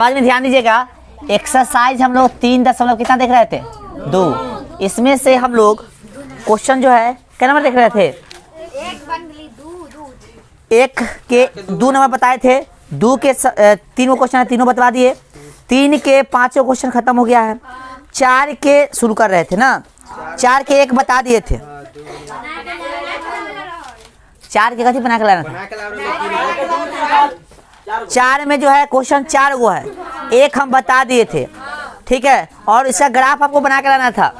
बाद में ध्यान दीजिएगा, एक्सरसाइज हम लोग 3 दशमलव कितना देख रहे थे 2। इसमें से हम लोग क्वेश्चन जो है क्या नंबर देख रहे थे, एक के 2 नंबर बताए थे, 2 के 3 क्वेश्चन है, तीनों बता दिए। 3 के 5 क्वेश्चन खत्म हो गया है। 4 के शुरू कर रहे थे ना, 4 के 1 बता दिए थे। 4 के कथी बना के लाना था, 4 में जो है क्वेश्चन 4 गो है, 1 हम बता दिए थे, ठीक है। और इसका ग्राफ आपको बना के लाना था,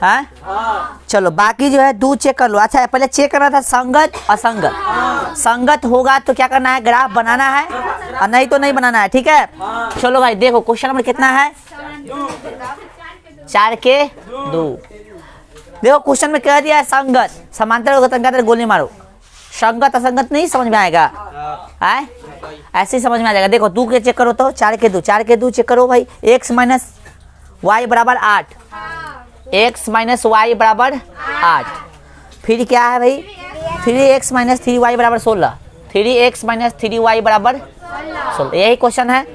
हाँ। चलो बाकी जो है 2 चेक कर लो। अच्छा पहले चेक करना था संगत असंगत। संगत होगा तो क्या करना है, ग्राफ बनाना है, और नहीं तो नहीं बनाना है, ठीक है। चलो भाई देखो क्वेश्चन नंबर कितना है, 4 के 2। देखो क्वेश्चन में कह दिया है संगत, समांतर गोली मारो। संगत असंगत नहीं समझ में आएगा, है ऐसे ही समझ में आ जाएगा। देखो 2 के चेक करो तो 4 के 2, 4 के 2 चेक करो भाई। x माइनस वाई बराबर 8, x माइनस वाई बराबर 8। फिर क्या है भाई, 3x माइनस 3y बराबर 16, 3x माइनस 3y बराबर 16। यही क्वेश्चन है,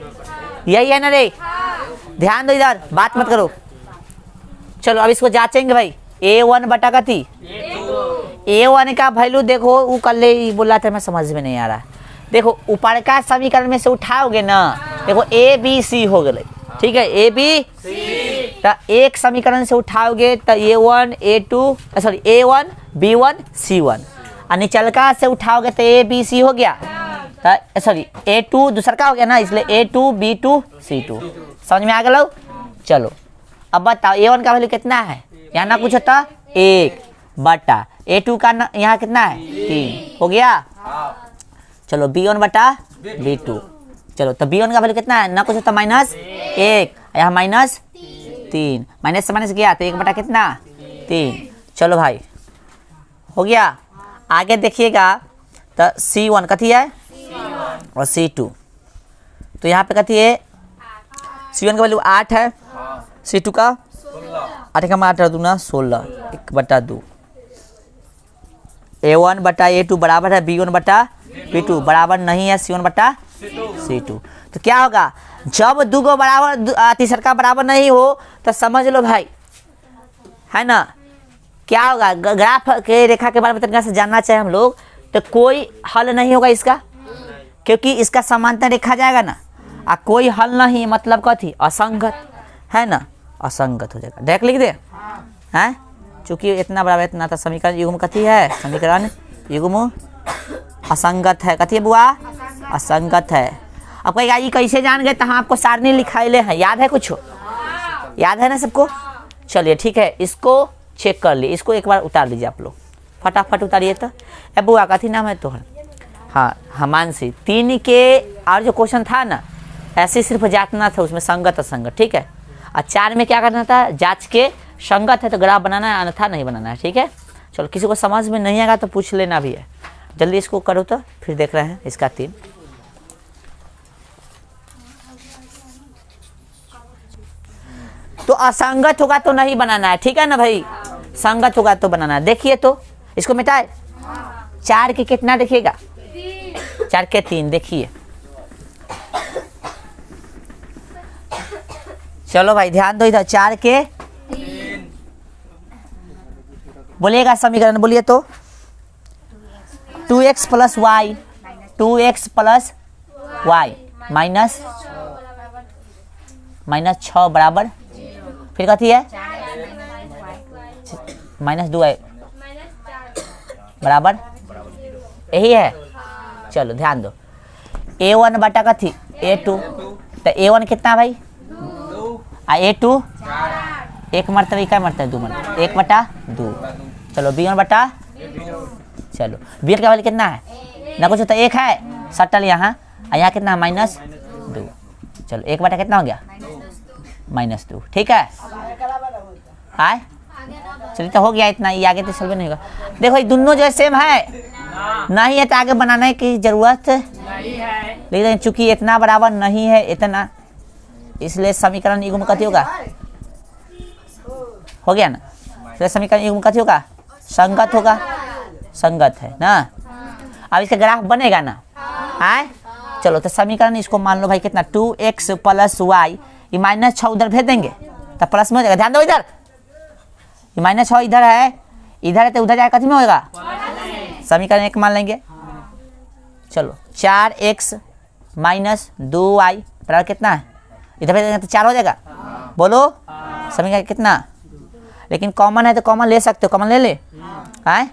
यही है ना रे, ध्यान दो इधर, बात मत करो। चलो अब इसको जांचेंगे भाई। a1 बटा कथी, a1 का वैल्यू देखो, वो कल बोला था मैं समझ में नहीं आ रहा। देखो ऊपर का समीकरण में से उठाओगे ना, देखो a b c हो गए, ठीक है, a b c। तो एक समीकरण से उठाओगे तो a1 a2 sorry a1 b1 c1, और निचलका से उठाओगे तो a b c हो गया, तो सॉरी a2 दूसरा का हो गया ना, इसलिए a2 b2 c2। समझ में आ गया लोग। चलो अब बताओ a1 का वैल्यू कितना है, यहाँ ना कुछ होता 1 बटा a2 का यहाँ कितना है 3 हो गया। चलो b1 बटा b2, चलो तो b1 का वैल्यू कितना है, ना कुछ होता -1, यहाँ -3, माइनस से माइनस गया तो 1 बटा कितना 3। चलो भाई हो गया। आगे देखिएगा तो c1 कथी है और c2, तो यहाँ पे कथी है, c1 का वैल्यू 8 है, c2 का 8 का 8 दूना 16, 1 बटा 2। a1 बटा a2 बराबर है b1 बटा b2 बराबर नहीं है c1 बटा c2। तो क्या होगा, जब 2 को बराबर तीसरा का बराबर नहीं हो तो समझ लो भाई, है ना, क्या होगा, ग्राफ के रेखा के बारे में तरीका से जानना चाहिए हम लोग। तो कोई हल नहीं होगा इसका, क्योंकि इसका समांतर रेखा जाएगा ना, कोई हल नहीं, मतलब कथी असंगत, है ना, असंगत हो जाएगा। डायरेक्ट लिख दे, हैं, चूंकि इतना बराबर इतना था, समीकरण युग्म कथी है, समीकरण युग्म असंगत है। कथी है बुआ, असंगत है। अब कहेगा ये कैसे जान गए, तो हम आपको सारणी लिखाइले हैं, याद है कुछ, याद है ना सबको। चलिए ठीक है, इसको चेक कर लिए, इसको एक बार उतार लीजिए आप लोग, फटाफट उतारिए। तो ए बुआ कथी नाम है तोहर, हाँ हमानसी। 3 के और जो क्वेश्चन था ना, ऐसे सिर्फ जांचना था उसमें संगत असंगत, ठीक है। और 4 में क्या करना था, जांच के संगत है तो ग्राफ बनाना है, अन्यथा नहीं बनाना है, ठीक है। चलो किसी को समझ में नहीं आएगा तो पूछ लेना भी है, जल्दी इसको करो तो फिर देख रहे हैं इसका 3। तो असंगत होगा तो नहीं बनाना है, ठीक है ना भाई, संगत होगा तो बनाना है। देखिए तो इसको मिटाए, 4 के कितना देखिएगा, 4 के 3 देखिए। चलो भाई ध्यान दो इधर, 4 के 3 बोलिएगा समीकरण, बोलिए तो 2x plus y, 2x plus y minus -6 बराबर, फिर कथी है -2 बराबर, यही है। चलो ध्यान दो, a1 बटा कथी a2, तो a1 कितना भाई a2 1 मरतबा, क्या मरतबा 2 मरतबा, 1 बटा 2। चलो b1 बटा, चलो b1 का वैल्यू कितना है, ना कुछ होता 1 है, सटल यहाँ, यहाँ कितना -2। चलो 1 बटा कितना हो गया -2, ठीक है। हाय चलिए तो हो गया इतना, ये आगे तो सॉल्व नहीं होगा। देखो ये दोनों जो सेम है नहीं है तो आगे बनाने की जरूरत नहीं है, लेकिन चूंकि इतना बराबर नहीं है इतना, इसलिए समीकरण युग्म कथी होगा, हो गया ना, इसलिए समीकरण युग्म कथी होगा, संगत होगा, संगत है ना। अब इसका ग्राफ बनेगा ना, आए चलो तो समीकरण इसको मान लो भाई कितना 2x प्लस वाई, ये -6 उधर भेज देंगे तो प्लस में हो जाएगा। ध्यान दो इधर, ये -6 इधर है तो उधर जाएगा, कथी में होगा समीकरण 1 मान लेंगे। चलो 4x माइनस 2y बराबर कितना है, इधर भेज देंगे तो 4 हो जाएगा। बोलो समीकरण कितना, लेकिन कॉमन है तो कॉमन ले सकते हो, कॉमन ले ले आए।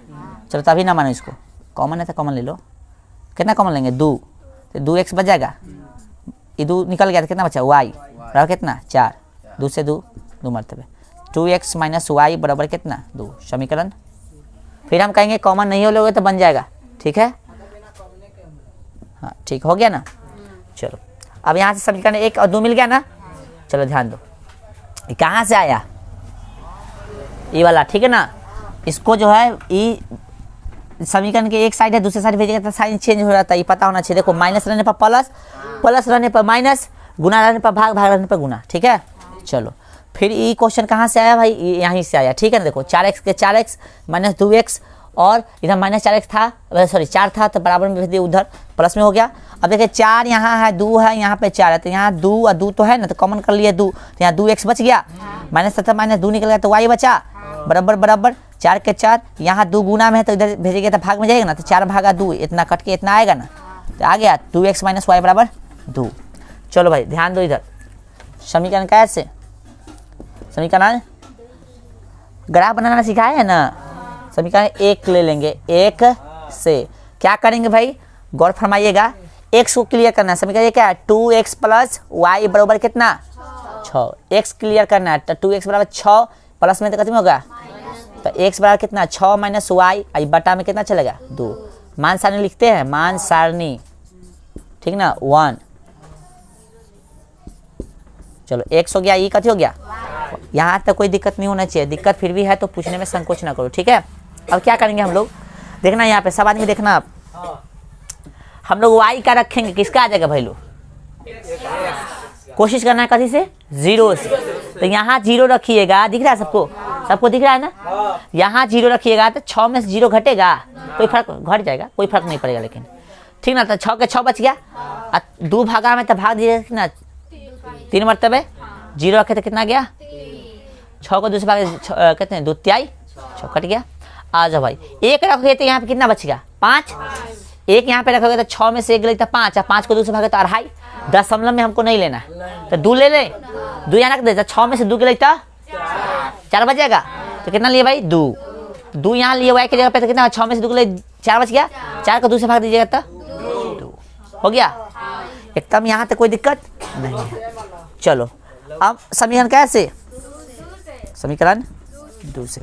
चलो तभी ना मानो इसको, कॉमन है तो कॉमन ले लो। कितना कॉमन लेंगे 2, तो 2x बच जाएगा, ये 2 निकल गया तो कितना बचा y बराबर कितना 4, 2 से 2 मरतबे 2x माइनस वाई बराबर कितना 2 समीकरण। फिर हम कहेंगे कॉमन नहीं हो लोगे तो बन जाएगा, ठीक है। हाँ ठीक हो गया ना। चलो अब यहाँ से समीकरण 1 और 2 मिल गया ना। चलो ध्यान दो, ये कहाँ से आया, ये वाला, ठीक है ना। इसको जो है ये समीकरण के एक साइड है, दूसरे साइड भेजेगा तो साइन चेंज हो जाता है, ये पता होना चाहिए। देखो माइनस रहने पर प्लस, प्लस रहने पर माइनस, गुना रहने पर भाग, भाग रहने पर गुना, ठीक है। चलो फिर ये क्वेश्चन कहाँ से आया भाई, यहीं से आया, ठीक है ना। देखो 4x के 4x माइनस 2x और इधर -4x था, सॉरी 4 था तो बराबर में भेज दिया, उधर प्लस में हो गया। अब देखिए 4 यहाँ है, 2 है, यहाँ पे 4 है, तो यहाँ 2 और 2 तो है ना, तो कॉमन कर लिए 2, तो यहाँ 2x बच गया, माइनस था माइनस 2 निकल गया तो y बचा बराबर बराबर 4 के 4, यहाँ 2 गुना में है तो इधर भेजेगा तो भाग में जाएगा ना, तो 4 भागा 2, इतना कट के इतना आएगा ना, तो आ गया 2x माइनस वाई बराबर 2। चलो भाई ध्यान दो इधर, समीकरण कैसे, समीकरण ग्राफ बनाना सिखाया है ना। समीकरण 1 ले लेंगे, 1 से क्या करेंगे भाई, गौर फरमाइएगा, x को क्लियर करना है। समीकरण क्या है 2x प्लस वाई बराबर कितना 6, x क्लियर करना है, तो 2x बराबर 6 प्लस में तो कितना होगा, तो x बराबर कितना 6 माइनस वाई, बटा में कितना चलेगा 2। मान सारणी लिखते हैं, मान सारणी, ठीक ना 1। चलो x हो गया, ये कथी हो गया, यहाँ तक कोई दिक्कत नहीं होना चाहिए, दिक्कत फिर भी है तो पूछने में संकोच ना करो, ठीक है। अब क्या करेंगे हम लोग, देखना यहाँ पे सब आदमी देखना आप, हम लोग y का रखेंगे, किसका आ जाएगा भाई लोग, कोशिश करना है कथी से 0 से, तो यहाँ 0 रखिएगा, दिख रहा है सबको, सबको दिख रहा है ना। यहाँ 0 रखिएगा तो 6 में से 0 घटेगा, कोई फर्क घट जाएगा, कोई फर्क नहीं पड़ेगा, लेकिन ठीक ना। तो 6 के 6 बच गया, 2 भागा में तो भाग दीजिएगा ना 3 मरतबे, 0 रखे तो कितना गया 6 को दूसरे भाग कहते हैं 2 तिहाई, 6 कट गया। आ जाओ भाई 1 रखोगे तो यहाँ पे कितना बचेगा 5, 1 यहाँ पे रखोगे तो 6 में से 1 गई तो 5, 5 को दूसरे भागे तो 2.5, दशमलव में हमको नहीं लेना तो 2 ले ले, 2 यहाँ रख दे, 6 में से 2 गई तो 4 बच जाएगा, तो कितना लिए भाई 2 यहाँ लिए y की जगह पे तो कितना 6 में से 2 गई 4 बच गया, 4 को दूसरे भाग दीजिएगा तो 2 हो गया एकदम, यहाँ तक कोई दिक्कत नहीं है। चलो अब समीकरण कैसे, समीकरण 2 से,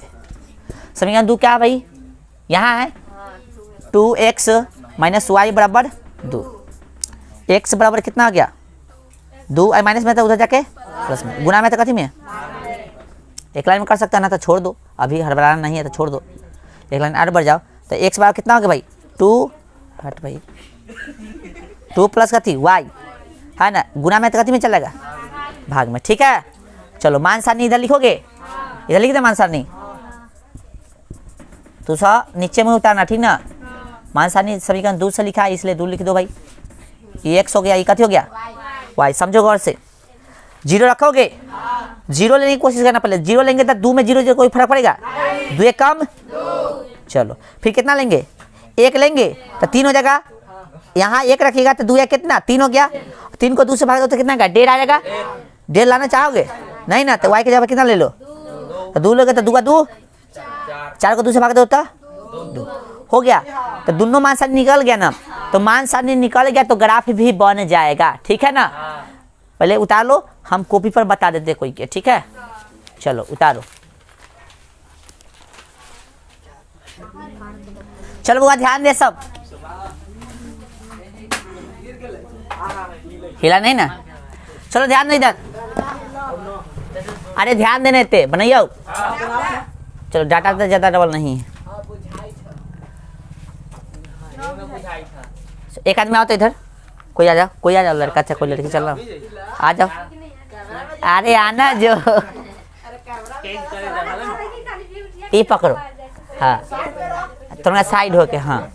समीकरण 2 क्या भाई, यहाँ है 2x माइनस वाई बराबर 2, x बराबर कितना आ गया 2, माइनस में था उधर जाके प्लस में, गुना में तो कथी में एक लाइन में कर सकता है ना, तो छोड़ दो, अभी हड़बड़ाना नहीं है तो छोड़ दो, एक लाइन आगे बढ़ जाओ। तो x बराबर कितना हो गया भाई 2, हट भाई 2 प्लस कथी y है ना, गुना में तो कथी में चलेगा भाग में, ठीक है। चलो मान सारणी इधर लिखोगे, इधर लिख दे मान सारणी, तो नीचे में उतारना, ठीक ना। मान सारणी समीकरण 2 से लिखा है इसलिए 2 लिख दो भाई, ये x हो गया, ये कथी हो गया y, समझो गौर से। 0 रखोगे, 0 लेने की कोशिश करना, पहले 0 लेंगे तो 2 में 0 कोई फर्क पड़ेगा, 2 एक कम, चलो फिर कितना लेंगे 1 लेंगे तो 3 हो जाएगा, यहाँ 1 रखिएगा तो 2 एक कितना 3 हो गया, 3 को 2 से भाग दो तो कितना का 1.5 आ जाएगा, 1.5 लाना चाहोगे नहीं ना, तो y की जगह कितना ले लो, तो 2 लोगे तो 2 का 2, 4 को 2 से भाग दो तो 2 हो गया, तो दोनों मान सारणी निकल गया ना, तो मान सारणी निकल गया तो ग्राफ भी बन जाएगा, ठीक है ना। पहले उतार लो, हम कॉपी पर बता देते कोई के, ठीक है। चलो उतारो, चलो बुआ ध्यान दे सब, हिला नहीं ना, चलो ध्यान दे इधर, अरे ध्यान देने थे बनाइयो, चलो डाटा तो ज्यादा डबल नहीं है। एक आदमी आओ तो इधर, कोई आ जाओ, कोई आ जाओ, लड़का अच्छा कोई लड़की चल रहा आ जाओ, अरे आना जो ये पकड़ो, हाँ थोड़ा साइड होके, हाँ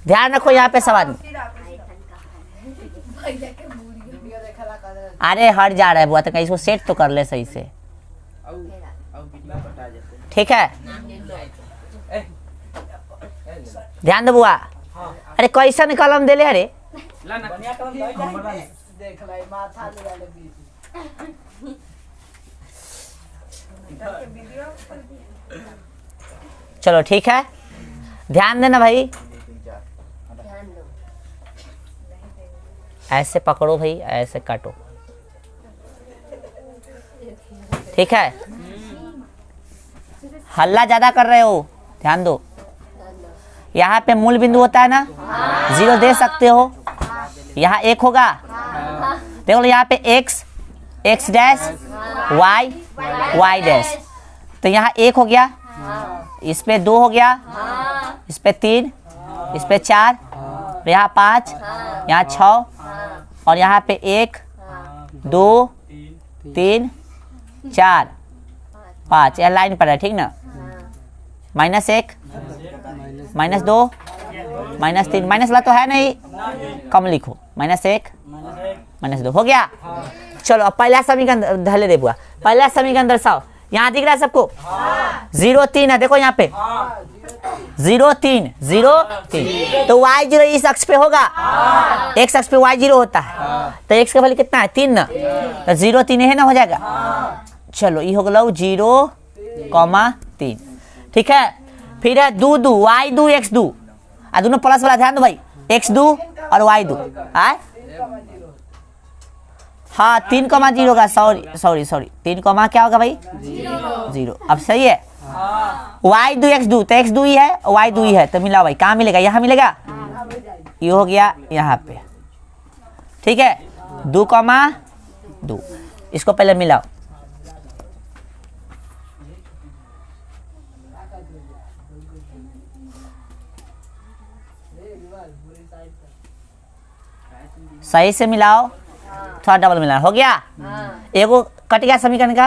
ध्यान रखो यहाँ पे सब आदमी, अरे हट जा रहा है बुआ, तो कहीं इसको सेट तो कर ले सही से। ठीक है, ध्यान दो बुआ। अरे कैसन कलम दे ले अरे, चलो ठीक है, ध्यान देना भाई। ऐसे पकड़ो भाई, ऐसे काटो, ठीक है। हल्ला ज्यादा कर रहे हो, ध्यान दो। यहाँ पे मूल बिंदु होता है ना, 0 दे सकते हो। यहाँ 1 होगा, देखो यहाँ पे x x dash y y dash, तो यहाँ 1 हो गया, इस पे 2 हो गया, इस पे 3, इस पे 4, यहाँ 5, यहाँ 6 और यहाँ पे 1 2 3 4 5, यह लाइन पर है, ठीक ना। -1 -2 -3, माइनस वाला तो है नहीं, कम लिखो, -1 -2 हो गया। चलो अब पहला समीकरण धले दे बुआ, पहला समीकरण दर्शाओ। यहाँ दिख रहा है सबको, 0 3 है, देखो यहाँ पे 0 3 0 3, तो y0 इस अक्ष पे होगा, x अक्ष पे y0 होता है, तो x का वैल्यू कितना है 3 ना, तो 0 3 है ना, हो जाएगा। चलो ये हो गया 0, 3, ठीक है। फिर है दू दू, y दू x दू, दोनों प्लस वाला, ध्यान दो भाई, x दू और y दू, हाँ 3,0 होगा, सॉरी 3, क्या होगा भाई 0। अब सही है, y दू x दू, तो x दू ही है y दू ही है, तो मिला भाई, कहाँ मिलेगा, यहाँ मिलेगा, ये हो गया यहाँ पे, ठीक है। 2,2, इसको पहले मिलाओ, सही से मिलाओ, थोड़ा डबल मिला, हो गया। एगो कट गया समीकरण का,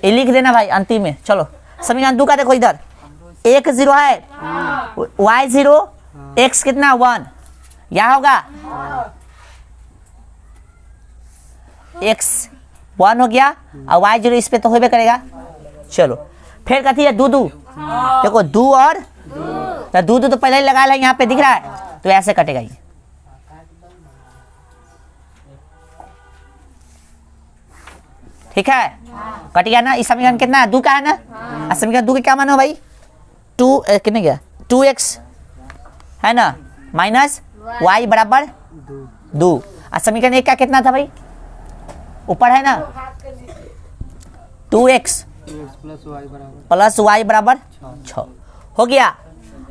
ये लिख देना भाई अंतिम में। चलो समीकरण 2 का देखो, इधर 1 0 है, y 0 x कितना 1, यहाँ होगा x 1 हो गया और y 0 इस पे तो होबे करेगा। चलो फिर कहती है दू दू, देखो दू और दू तो पहले ही लगा ले, यहाँ पे दिख रहा है, तो ऐसे कटेगा ये, ठीक है, कट गया ना। इस समीकरण कितना है 2 का है ना, समीकरण 2 के क्या मानो भाई 2 कितने गया 2x है ना, माइनस y बराबर 2, और समीकरण 1 का कितना था भाई, ऊपर है ना 2x प्लस y बराबर 6, हो गया।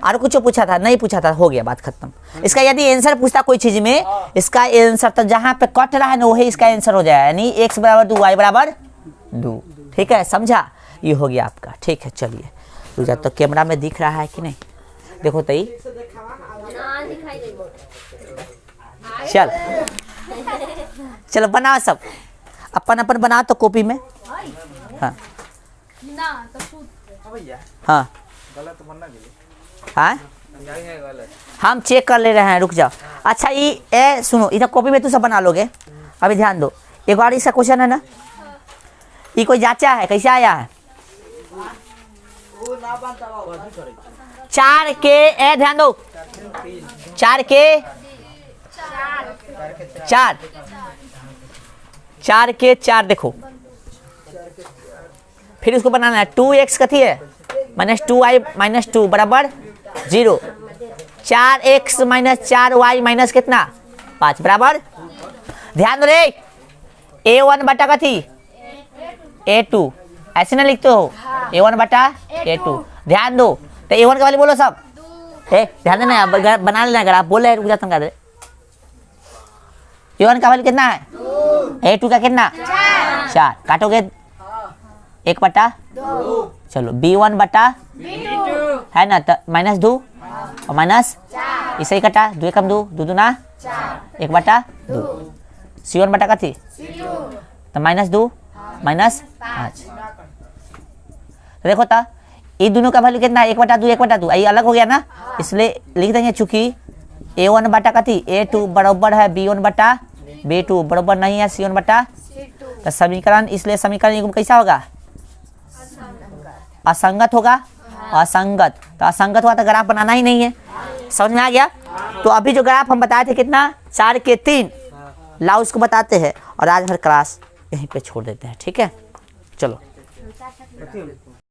और कुछ पूछा था, नहीं पूछा था, हो गया, बात खत्म। इसका यदि आंसर पूछता कोई चीज में, इसका आंसर तो जहां पे कट रहा है ना वही इसका आंसर हो जाए, यानी x बराबर 2 y बराबर 2, ठीक है, समझा। ये हो गया आपका, ठीक है। चलिए रुजा, तो कैमरा में दिख रहा है कि नहीं, देखो तई, चल चलो बनाओ सब, अपन अपन बनाओ तो कॉपी में, हाँ हाँ हाँ, हम चेक कर ले रहे हैं, रुक जाओ। अच्छा ये सुनो, इधर कॉपी में तू सब बना लोगे, अभी ध्यान दो। एक बार इसका क्वेश्चन है ना, ये कोई जांचा है, कैसे आया है 4 के, ध्यान दो 4 के 4, देखो फिर उसको बनाना है 2x कथी है -2y -2 बराबर 0, 4x -4y माइनस कितना 5 बराबर, ध्यान दो रे, a1 बटा कथी a2, ऐसे ना लिखते हो, a1 बटा a2, ध्यान दो। तो a1 का वाले बोलो सब, ध्यान देना, बना लेना, अगर आप बोल रहे रुक जाता हूँ, a1 का वाले कितना है, a2 का कितना 4, काटोगे 1 बटा 2, चलो b1 बटा है ना, तो -2 और माइनस इसे ही कटा, 2 कम 2 2 दूना 1 बटा 2, c1 बटा कथी तो -2 -5, तो देखो तो ये दोनों का वैल्यू कितना है 1 बटा 2 1 बटा 2, ये अलग हो गया ना, इसलिए लिख देंगे चूंकि a1 बटा कथी a2 बराबर है b1 बटा B2 बराबर नहीं है C1 बटा। तो समीकरण, इसलिए समीकरण युग्म कैसा होगा? असंगत होगा। असंगत, तो असंगत हुआ तो ग्राफ बनाना ही नहीं है। समझ में आ गया? तो अभी जो ग्राफ हम बताए थे कितना, 4 के 3, लाओ उसको बताते हैं और आज हर क्लास यहीं पे छोड़ देते हैं। ठीक है, चलो।